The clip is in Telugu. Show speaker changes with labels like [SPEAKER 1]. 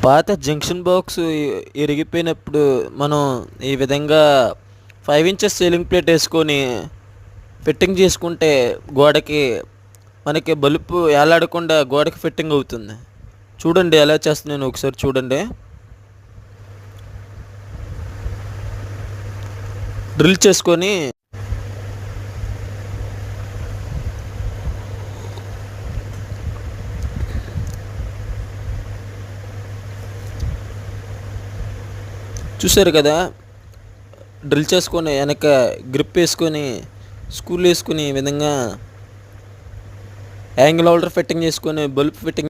[SPEAKER 1] పాత జంక్షన్ బాక్స్ ఇరిగిపోయినప్పుడు మనం ఈ విధంగా 5 ఇంచెస్ సీలింగ్ ప్లేట్ వేసుకొని ఫిట్టింగ్ చేసుకుంటే గోడకి మనకి బలుపు ఏలాడకుండా గోడకి ఫిట్టింగ్ అవుతుంది. చూడండి ఎలా చేస్తున్నాను ఒకసారి చూడండి. డ్రిల్ చేసుకొని చూసారు కదా, డ్రిల్ చేసుకొని వెనక గ్రిప్ వేసుకొని స్క్రూలు వేసుకుని ఈ విధంగా యాంగిల్ హోల్డర్ ఫిట్టింగ్ చేసుకొని బల్బ్ ఫిట్టింగ్